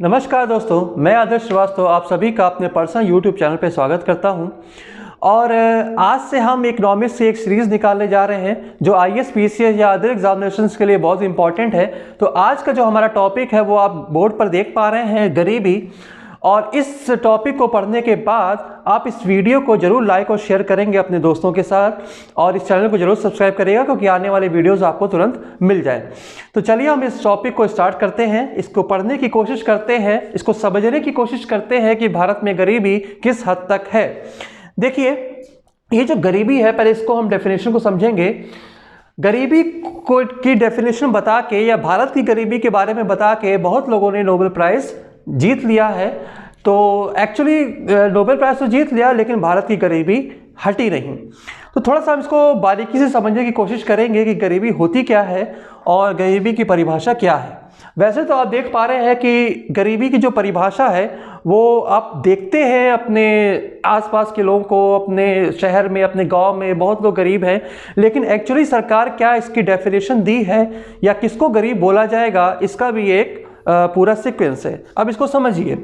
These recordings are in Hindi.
नमस्कार दोस्तों, मैं आदर्श श्रीवास्तव आप सभी का अपने पर्सनल यूट्यूब चैनल पे स्वागत करता हूं। और आज से हम इकोनॉमिक्स से एक सीरीज़ निकालने जा रहे हैं जो आईएएस, पीसीएस या अदर एग्जामिनेशंस के लिए बहुत इंपॉर्टेंट है। तो आज का जो हमारा टॉपिक है वो आप बोर्ड पर देख पा रहे हैं, गरीबी। और इस टॉपिक को पढ़ने के बाद आप इस वीडियो को जरूर लाइक और शेयर करेंगे अपने दोस्तों के साथ, और इस चैनल को जरूर सब्सक्राइब करिएगा क्योंकि आने वाले वीडियोस आपको तुरंत मिल जाए। तो चलिए हम इस टॉपिक को स्टार्ट करते हैं, इसको पढ़ने की कोशिश करते हैं, इसको समझने की कोशिश करते हैं कि भारत में गरीबी किस हद तक है। देखिए, ये जो गरीबी है, पहले इसको हम डेफिनेशन को समझेंगे। गरीबी को की डेफिनेशन बता के या भारत की गरीबी के बारे में बता के बहुत लोगों ने नोबेल प्राइज़ जीत लिया है। तो एक्चुअली नोबेल प्राइज़ तो जीत लिया, लेकिन भारत की गरीबी हटी नहीं। तो थोड़ा सा हम इसको बारीकी से समझने की कोशिश करेंगे कि गरीबी होती क्या है और गरीबी की परिभाषा क्या है। वैसे तो आप देख पा रहे हैं कि गरीबी की जो परिभाषा है वो आप देखते हैं अपने आसपास के लोगों को, अपने शहर में, अपने गांव में बहुत लोग गरीब हैं, लेकिन एक्चुअली सरकार क्या इसकी डेफिनेशन दी है या किसको गरीब बोला जाएगा, इसका भी एक पूरा सीक्वेंस है। अब इसको समझिए।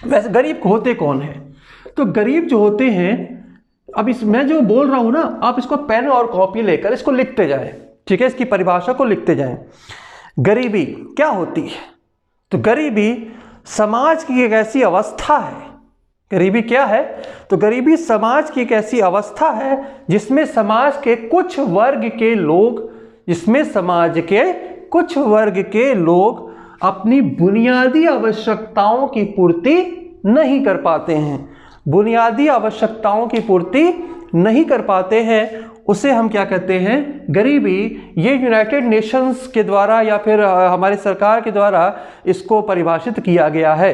वैसे गरीब होते कौन है? तो गरीब जो होते हैं, अब इस मैं जो बोल रहा हूं ना, आप इसको पेन और कॉपी लेकर इसको लिखते जाएं, ठीक है? इसकी परिभाषा को लिखते जाएं। गरीबी क्या होती है? तो गरीबी समाज की एक ऐसी अवस्था है। गरीबी क्या है? तो गरीबी समाज की एक ऐसी अवस्था है जिसमें समाज के कुछ वर्ग के लोग अपनी बुनियादी आवश्यकताओं की पूर्ति नहीं कर पाते हैं। बुनियादी आवश्यकताओं की पूर्ति नहीं कर पाते हैं, उसे हम क्या कहते हैं? गरीबी। ये यूनाइटेड नेशंस के द्वारा या फिर हमारी सरकार के द्वारा इसको परिभाषित किया गया है।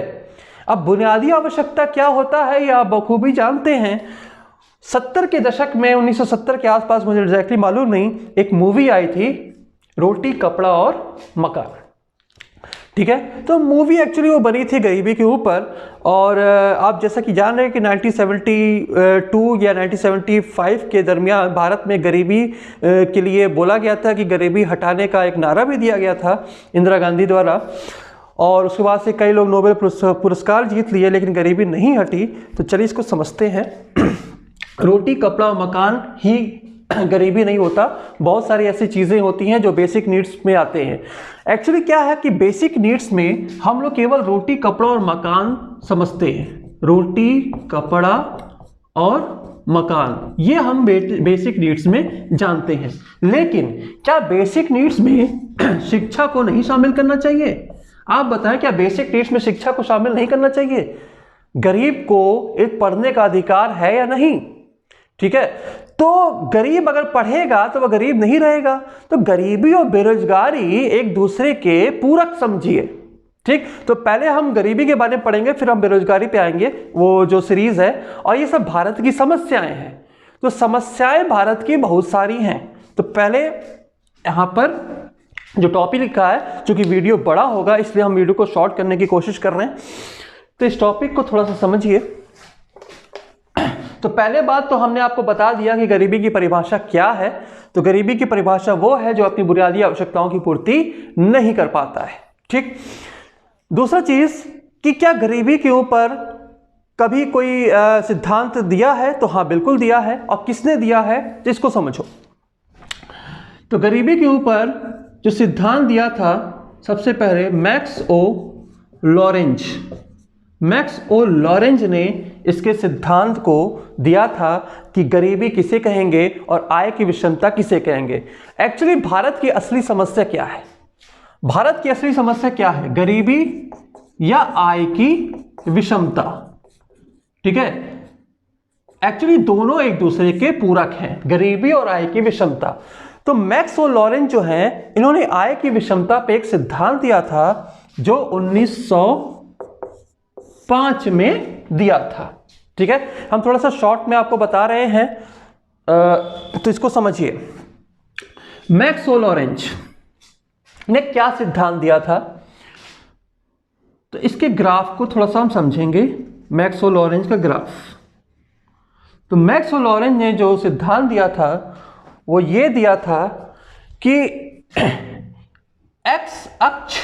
अब बुनियादी आवश्यकता क्या होता है ये आप बखूबी जानते हैं। 70 के दशक में, 1970 के आसपास, मुझे एग्जैक्टली मालूम नहीं, एक मूवी आई थी, रोटी कपड़ा और मकान, ठीक है? तो मूवी एक्चुअली वो बनी थी गरीबी के ऊपर। और आप जैसा कि जान रहे हैं कि 1972 या 1975 के दरमियान भारत में गरीबी के लिए बोला गया था कि गरीबी हटाने का एक नारा भी दिया गया था इंदिरा गांधी द्वारा। और उसके बाद से कई लोग नोबेल पुरस्कार जीत लिए, लेकिन गरीबी नहीं हटी। तो चलिए इसको समझते हैं। रोटी कपड़ा और मकान ही गरीबी नहीं होता, बहुत सारी ऐसी चीज़ें होती हैं जो बेसिक नीड्स में आते हैं। एक्चुअली क्या है कि बेसिक नीड्स में हम लोग केवल रोटी कपड़ा और मकान समझते हैं। रोटी कपड़ा और मकान ये हम बेसिक नीड्स में जानते हैं, लेकिन क्या बेसिक नीड्स में शिक्षा को नहीं शामिल करना चाहिए? आप बताएं, क्या बेसिक नीड्स में शिक्षा को शामिल नहीं करना चाहिए? गरीब को एक पढ़ने का अधिकार है या नहीं? ठीक है, तो गरीब अगर पढ़ेगा तो वह गरीब नहीं रहेगा। तो गरीबी और बेरोजगारी एक दूसरे के पूरक समझिए, ठीक? तो पहले हम गरीबी के बारे में पढ़ेंगे, फिर हम बेरोजगारी पे आएंगे, वो जो सीरीज है। और ये सब भारत की समस्याएं हैं। तो समस्याएं भारत की बहुत सारी हैं। तो पहले यहां पर जो टॉपिक लिखा है, चूंकि वीडियो बड़ा होगा इसलिए हम वीडियो को शॉर्ट करने की कोशिश कर रहे हैं। तो इस टॉपिक को थोड़ा सा समझिए। तो पहले बात तो हमने आपको बता दिया कि गरीबी की परिभाषा क्या है। तो गरीबी की परिभाषा वो है जो अपनी बुनियादी आवश्यकताओं की पूर्ति नहीं कर पाता है, ठीक? दूसरा चीज कि क्या गरीबी के ऊपर कभी कोई सिद्धांत दिया है? तो हाँ, बिल्कुल दिया है। और किसने दिया है, इसको समझो। तो गरीबी के ऊपर जो सिद्धांत दिया था, सबसे पहले मैक्स ओ लॉरेंज ने इसके सिद्धांत को दिया था कि गरीबी किसे कहेंगे और आय की विषमता किसे कहेंगे। एक्चुअली भारत की असली समस्या क्या है? भारत की असली समस्या क्या है? गरीबी या आय की विषमता, ठीक है? एक्चुअली दोनों एक दूसरे के पूरक हैं, गरीबी और आय की विषमता। तो मैक्स ओ लॉरेंज जो हैं, इन्होंने आय की विषमता पे एक सिद्धांत दिया था जो 1905 में दिया था, ठीक है? हम थोड़ा सा शॉर्ट में आपको बता रहे हैं, तो इसको समझिए। मैक्स ओ लॉरेंज ने क्या सिद्धांत दिया था? तो इसके ग्राफ को थोड़ा सा हम समझेंगे, मैक्स ओ लॉरेंज का ग्राफ। तो मैक्स ओ लॉरेंज ने जो सिद्धांत दिया था वो ये दिया था कि एक्स अक्ष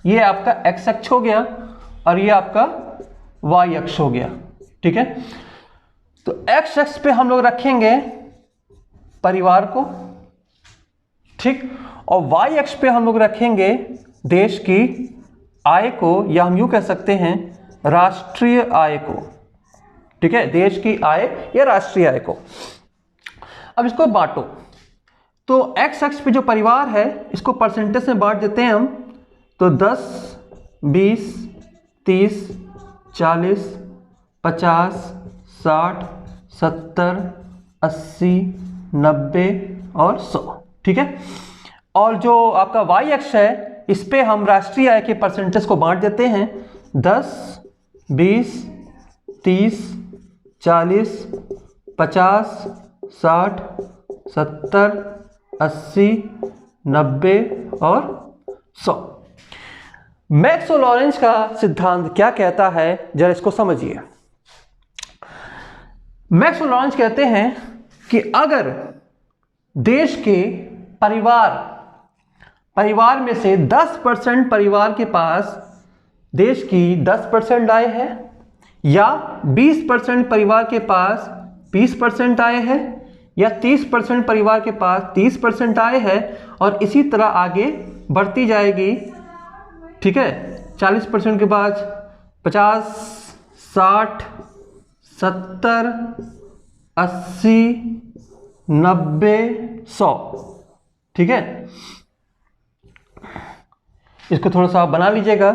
ये आपका एक्स अक्ष हो गया और ये आपका वाई अक्ष हो गया। ठीक है, तो एक्स अक्ष पे हम लोग रखेंगे परिवार को, ठीक, और वाई अक्ष पे हम लोग रखेंगे देश की आय को, या हम यूं कह सकते हैं राष्ट्रीय आय को। ठीक है, देश की आय या राष्ट्रीय आय को। अब इसको बांटो, तो एक्स अक्ष पे जो परिवार है इसको परसेंटेज में बांट देते हैं हम, तो 10, 20, 30, 40, 50, 60, 70, 80, 90 और 100। ठीक है, और जो आपका वाई अक्ष है इस पे हम राष्ट्रीय आय के परसेंटेज को बांट देते हैं, 10, 20, 30, 40, 50, 60, 70, 80, 90 और 100। मैक्स और लॉरेंज का सिद्धांत क्या कहता है, जरा इसको समझिए। मैक्स और लॉरेंज कहते हैं कि अगर देश के परिवार में से 10% परिवार के पास देश की 10% आय है, या 20% परिवार के पास 20% आय है, या 30% परिवार के पास 30% आय है, और इसी तरह आगे बढ़ती जाएगी। ठीक है, 40% के बाद 50, 60, 70, 80, 90, 100। ठीक है, इसको थोड़ा सा आप बना लीजिएगा।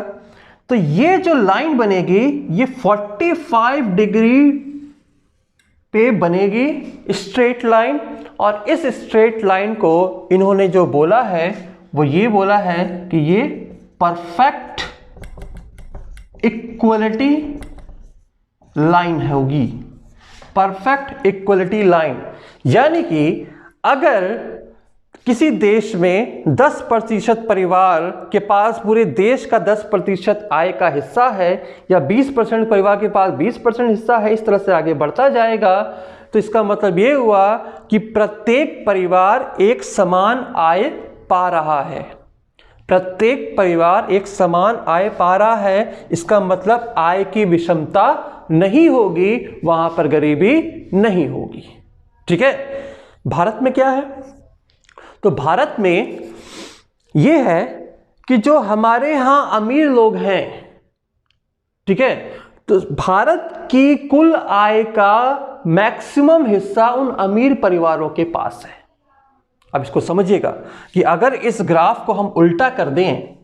तो ये जो लाइन बनेगी ये 45 डिग्री पे बनेगी, स्ट्रेट लाइन, और इस स्ट्रेट लाइन को इन्होंने जो बोला है वो ये बोला है कि ये परफेक्ट इक्वलिटी लाइन होगी। परफेक्ट इक्वलिटी लाइन यानी कि अगर किसी देश में 10% परिवार के पास पूरे देश का 10% आय का हिस्सा है, या 20% परिवार के पास 20% हिस्सा है, इस तरह से आगे बढ़ता जाएगा, तो इसका मतलब ये हुआ कि प्रत्येक परिवार एक समान आय पा रहा है। प्रत्येक परिवार एक समान आय पा रहा है, इसका मतलब आय की विषमता नहीं होगी, वहां पर गरीबी नहीं होगी। ठीक है, भारत में क्या है? तो भारत में यह है कि जो हमारे यहां अमीर लोग हैं, ठीक है, तो भारत की कुल आय का मैक्सिमम हिस्सा उन अमीर परिवारों के पास है। अब इसको समझिएगा कि अगर इस ग्राफ को हम उल्टा कर दें,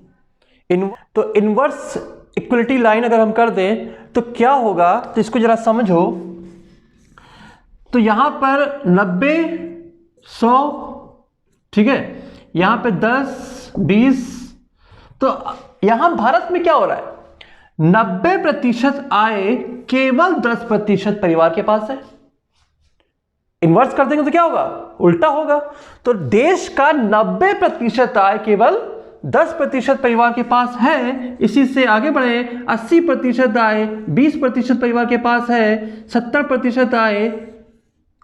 तो इनवर्स इक्वलिटी लाइन अगर हम कर दें तो क्या होगा, तो इसको जरा समझो। तो यहां पर 90, 100, ठीक है, यहां पे 10, 20, तो यहां भारत में क्या हो रहा है, 90% आय केवल 10% परिवार के पास है। इन्वर्स कर देंगे तो क्या होगा, उल्टा होगा। तो देश का 90% आय केवल 10% परिवार के पास है। इसी से आगे बढ़े, 80% आय 20% परिवार के पास है, 70% आय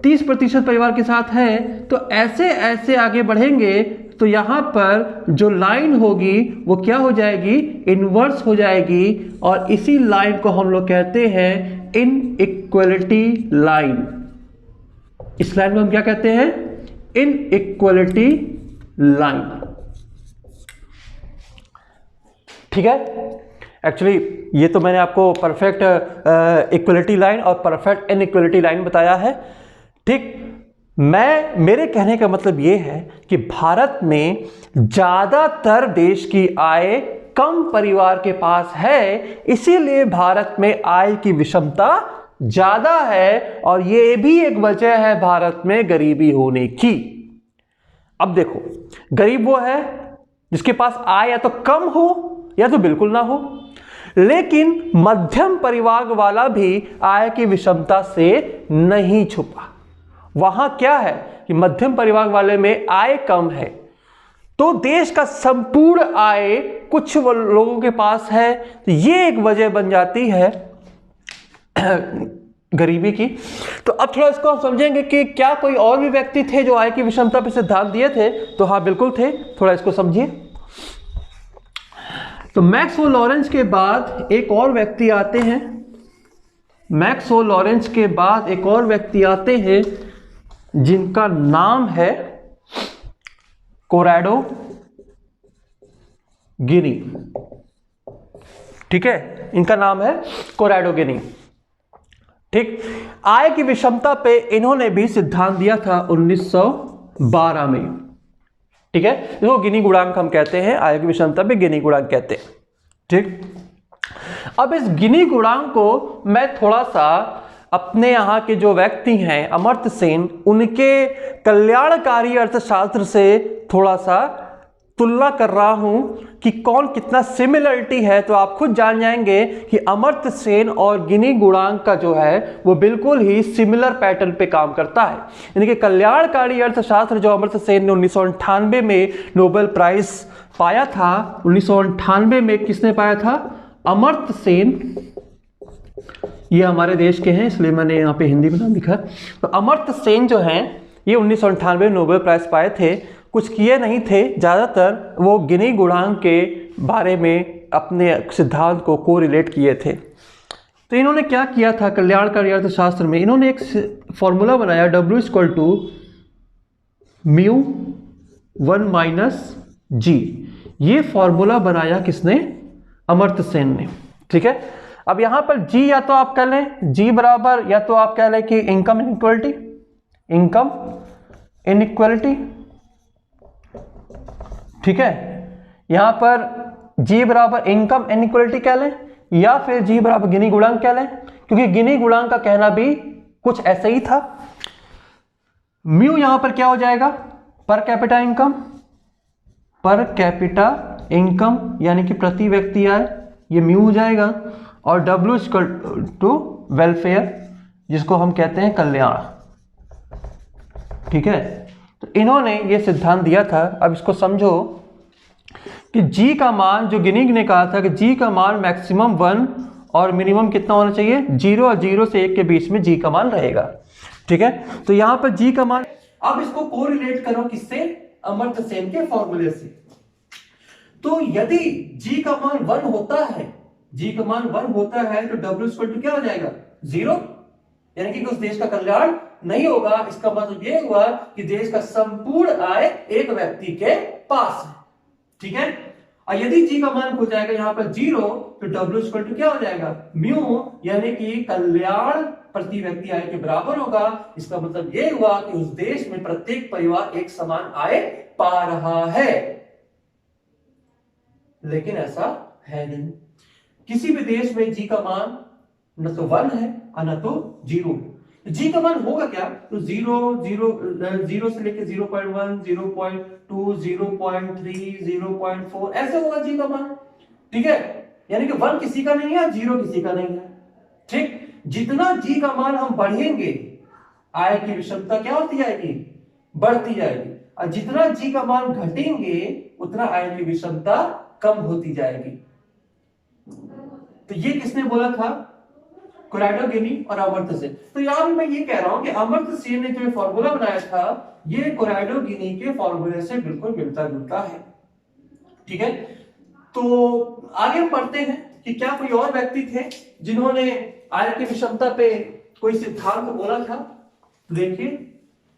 30% परिवार के साथ है। तो ऐसे ऐसे आगे बढ़ेंगे तो यहां पर जो लाइन होगी वो क्या हो जाएगी, इनवर्स हो जाएगी, और इसी लाइन को हम लोग कहते हैं इनइक्वलिटी लाइन। इस लाइन को हम क्या कहते हैं, इनइक्वलिटी लाइन। ठीक है, एक्चुअली ये तो मैंने आपको परफेक्ट इक्वलिटी लाइन और परफेक्ट इनइक्वलिटी लाइन बताया है। ठीक, मेरे कहने का मतलब ये है कि भारत में ज्यादातर देश की आय कम परिवार के पास है, इसीलिए भारत में आय की विषमता ज्यादा है, और ये भी एक वजह है भारत में गरीबी होने की। अब देखो, गरीब वो है जिसके पास आय या तो कम हो या तो बिल्कुल ना हो, लेकिन मध्यम परिवार वाला भी आय की विषमता से नहीं छुपा। वहां क्या है कि मध्यम परिवार वाले में आय कम है, तो देश का संपूर्ण आय कुछ लोगों के पास है, तो ये एक वजह बन जाती है गरीबी की। तो अब थोड़ा इसको हम समझेंगे कि क्या कोई और भी व्यक्ति थे जो आय की विषमता पर सिद्धांत दिए थे, तो हाँ बिल्कुल थे। थोड़ा इसको समझिए। तो मैक्स और लॉरेंज के बाद एक और व्यक्ति आते हैं, मैक्स और लॉरेंज के बाद एक और व्यक्ति आते हैं जिनका नाम है कोरैडो गिनी। ठीक है, इनका नाम है कोरैडो गिनी। ठीक, आय की विषमता पे इन्होंने भी सिद्धांत दिया था 1912 में। ठीक है, इसको गिनी गुणांक हम कहते हैं, आय की विषमता पे गिनी गुणांक कहते हैं। ठीक, अब इस गिनी गुणांक को मैं थोड़ा सा अपने यहाँ के जो व्यक्ति हैं अमर्त्य सेन, उनके कल्याणकारी अर्थशास्त्र से थोड़ा सा तुलना कर रहा हूं कि कौन कितना सिमिलरिटी है। तो आप खुद जान जाएंगे कि अमर्त्य सेन और गिनी गुणांक का जो है वो बिल्कुल ही सिमिलर पैटर्न पे काम करता है। यानी कि कल्याणकारी अर्थशास्त्र जो अमर्त्य सेन ने 1998 में नोबेल प्राइज पाया था, 1998 में किसने पाया था? अमर्त्य सेन। ये हमारे देश के हैं इसलिए मैंने यहाँ पे हिंदी में नाम लिखा। तो अमर्त्य सेन जो हैं ये 1998 में नोबेल प्राइज पाए थे। कुछ किए नहीं थे, ज़्यादातर वो गिनी गुणांक के बारे में अपने सिद्धांत को कोरिलेट किए थे। तो इन्होंने क्या किया था कल्याणकारी अर्थशास्त्र में, इन्होंने एक फॉर्मूला बनाया W = μ1 - G। ये फॉर्मूला बनाया किसने? अमर्त्य सेन ने। ठीक है, अब यहाँ पर G या तो आप कह लें G बराबर, या तो आप कह लें कि इनकम इनइक्वालिटी। ठीक है, यहां पर G बराबर इनकम इनइक्वालिटी कह लें, या फिर G बराबर गिनी गुणांक कह लें, क्योंकि गिनी गुणांक का कहना भी कुछ ऐसे ही था। म्यू यहां पर क्या हो जाएगा? पर कैपिटा इनकम यानी कि प्रति व्यक्ति आय, ये म्यू हो जाएगा। और W = वेलफेयर, जिसको हम कहते हैं कल्याण। ठीक है, तो इन्होंने ये सिद्धांत दिया था। अब इसको समझो कि G का मान, जो गिनी ने कहा था कि G का मान मैक्सिमम 1 और मिनिमम कितना होना चाहिए? 0 और 0 से 1 के बीच में G का मान रहेगा। ठीक है, तो यहां पर G का मान, अब इसको कोरिलेट करो किससे? अमर्त्य सेन के फॉर्मूले से। तो यदि G का मान 1 होता है, G का मान 1 होता है तो W = क्या हो जाएगा? 0, यानी कि उस देश का कल्याण नहीं होगा। इसका मतलब यह हुआ कि देश का संपूर्ण आय एक व्यक्ति के पास है। ठीक है, और यदि G का मान हो जाएगा यहां पर 0 तो W = क्या हो जाएगा? म्यू, यानी कि कल्याण प्रति व्यक्ति आय के बराबर होगा। इसका मतलब यह हुआ कि उस देश में प्रत्येक परिवार एक समान आय पा रहा है। लेकिन ऐसा है नहीं, किसी भी देश में G का मान न तो 1 है और न तो 0। G का मान होगा क्या? तो 0 से लेके 0.1, 0.2, 0.3, 0.4 ऐसे होगा G का मान। ठीक है, यानी कि 1 किसी का नहीं है, 0 किसी का नहीं है। ठीक, जितना G का मान हम बढ़ेंगे आय की विषमता क्या होती जाएगी? बढ़ती जाएगी। और जितना G का मान घटेंगे उतना आय की विषमता कम होती जाएगी। तो ये किसने बोला था? कोरैडो गिनी और अमर्त्य सेन। तो यहां भी मैं ये कह रहा हूं कि अमर्त्य सेन ने जो फॉर्मूला बनाया था ये कोरैडो गिनी के फॉर्मूले से बिल्कुल मिलता जुलता है। ठीक है, तो आगे हम पढ़ते हैं कि क्या कोई और व्यक्ति थे जिन्होंने आय की विषमता पे कोई सिद्धांत बोला था। देखिए,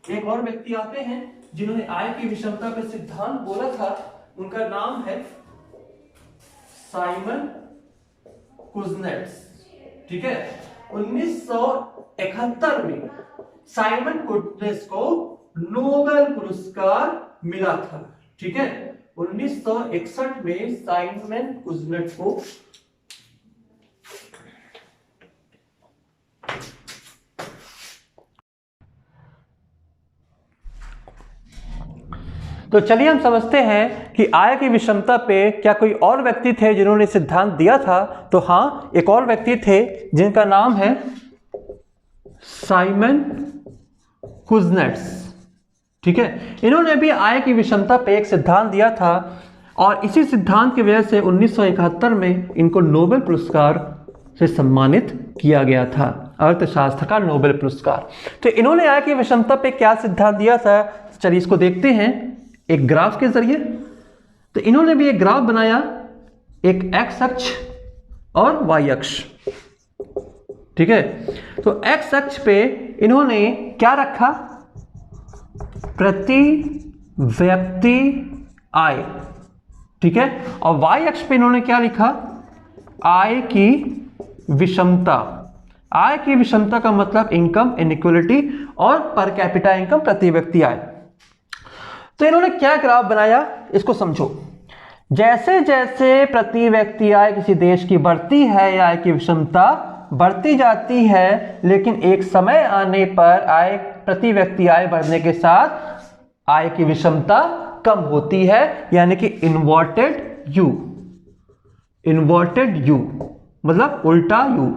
एक और व्यक्ति आते हैं जिन्होंने आय की विषमता पे सिद्धांत बोला था। उनका नाम है साइमन कुजनेट्स। ठीक है, 1971 में साइमन कुजनेट्स को नोबेल पुरस्कार मिला था। ठीक है, 1961 में साइमन कुजनेट्स को तो चलिए हम समझते हैं कि आय की विषमता पे क्या कोई और व्यक्ति थे जिन्होंने सिद्धांत दिया था। तो हाँ, एक और व्यक्ति थे जिनका नाम है साइमन कुजनेट्स। ठीक है, इन्होंने भी आय की विषमता पे एक सिद्धांत दिया था और इसी सिद्धांत की वजह से 1971 में इनको नोबेल पुरस्कार से सम्मानित किया गया था, अर्थशास्त्र का नोबेल पुरस्कार। तो इन्होंने आय की विषमता पे क्या सिद्धांत दिया था, चलिए इसको देखते हैं एक ग्राफ के जरिए। तो इन्होंने भी एक ग्राफ बनाया एक एक्स अक्ष और वाई अक्ष। ठीक है, तो एक्स अक्ष पे इन्होंने क्या रखा, प्रति व्यक्ति आय। ठीक है, और वाई अक्ष पे इन्होंने क्या लिखा, आय की विषमता। आय की विषमता का मतलब इनकम इनइक्वलिटी और पर कैपिटा इनकम, प्रति व्यक्ति आय। तो इन्होंने क्या ग्राफ बनाया, इसको समझो। जैसे जैसे प्रति व्यक्ति आय किसी देश की बढ़ती है, आय की विषमता बढ़ती जाती है, लेकिन एक समय आने पर आय, प्रति व्यक्ति आय बढ़ने के साथ आय की विषमता कम होती है, यानी कि इन्वर्टेड यू। इन्वर्टेड यू मतलब उल्टा यू।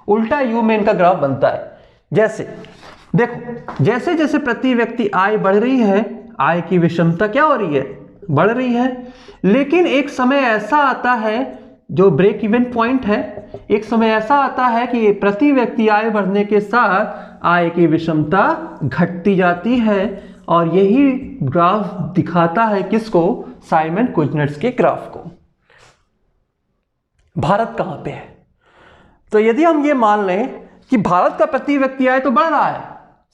उल्टा यू में इनका ग्राफ बनता है। जैसे देखो, जैसे जैसे प्रति व्यक्ति आय बढ़ रही है, आय की विषमता क्या हो रही है, बढ़ रही है। लेकिन एक समय ऐसा आता है, जो ब्रेक इवन पॉइंट है, एक समय ऐसा आता है कि प्रति व्यक्ति आय बढ़ने के साथ आय की विषमता घटती जाती है। और यही ग्राफ दिखाता है किसको, साइमन कुजनेट्स के ग्राफ को। भारत कहां पे है, तो यदि हम ये मान लें कि भारत का प्रति व्यक्ति आय तो बढ़ रहा है,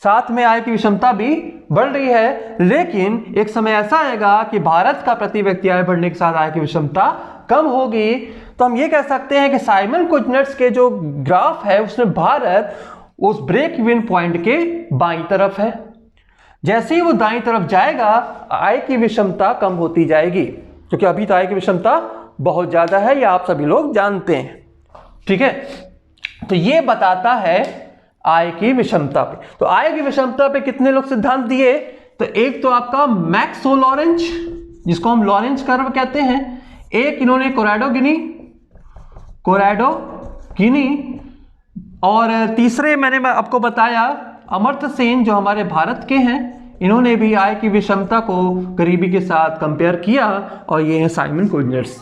साथ में आय की विषमता भी बढ़ रही है, लेकिन एक समय ऐसा आएगा कि भारत का प्रति व्यक्ति आय बढ़ने के साथ आय की विषमता कम होगी। तो हम ये कह सकते हैं कि साइमन कुजनेट्स के जो ग्राफ है उसमें भारत उस ब्रेक इवन पॉइंट के बाईं तरफ है। जैसे ही वो दाईं तरफ जाएगा, आय की विषमता कम होती जाएगी, क्योंकि अभी तो आय की विषमता बहुत ज्यादा है, ये आप सभी लोग जानते हैं। ठीक है, तो ये बताता है आय की विषमता पे। तो आय की विषमता पे कितने लोग सिद्धांत दिए, तो एक तो आपका मैक्सो लॉरेंज, जिसको हम लॉरेंज कर्व कहते हैं, एक इन्होंने कोराडो गिनी, और तीसरे मैंने आपको बताया अमर्त्य सेन, जो हमारे भारत के हैं, इन्होंने भी आय की विषमता को गरीबी के साथ कंपेयर किया, और ये है साइमन कुजनेट्स।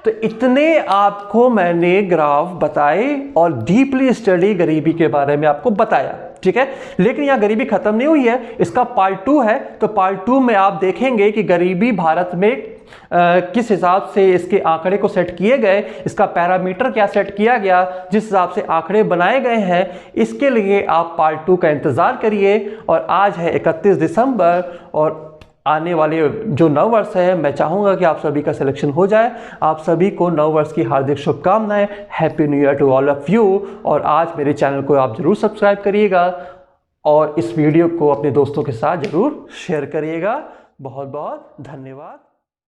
तो इतने आपको मैंने ग्राफ बताए और डीपली स्टडी गरीबी के बारे में आपको बताया। ठीक है, लेकिन यहाँ गरीबी खत्म नहीं हुई है, इसका पार्ट 2 है। तो पार्ट 2 में आप देखेंगे कि गरीबी भारत में किस हिसाब से इसके आंकड़े को सेट किए गए, इसका पैरामीटर क्या सेट किया गया, जिस हिसाब से आंकड़े बनाए गए हैं, इसके लिए आप पार्ट 2 का इंतजार करिए। और आज है 31 दिसंबर, और आने वाले जो नव वर्ष है, मैं चाहूँगा कि आप सभी का सिलेक्शन हो जाए। आप सभी को नव वर्ष की हार्दिक शुभकामनाएं। Happy new year to all of you. और आज मेरे चैनल को आप जरूर सब्सक्राइब करिएगा, और इस वीडियो को अपने दोस्तों के साथ जरूर शेयर करिएगा। बहुत बहुत धन्यवाद।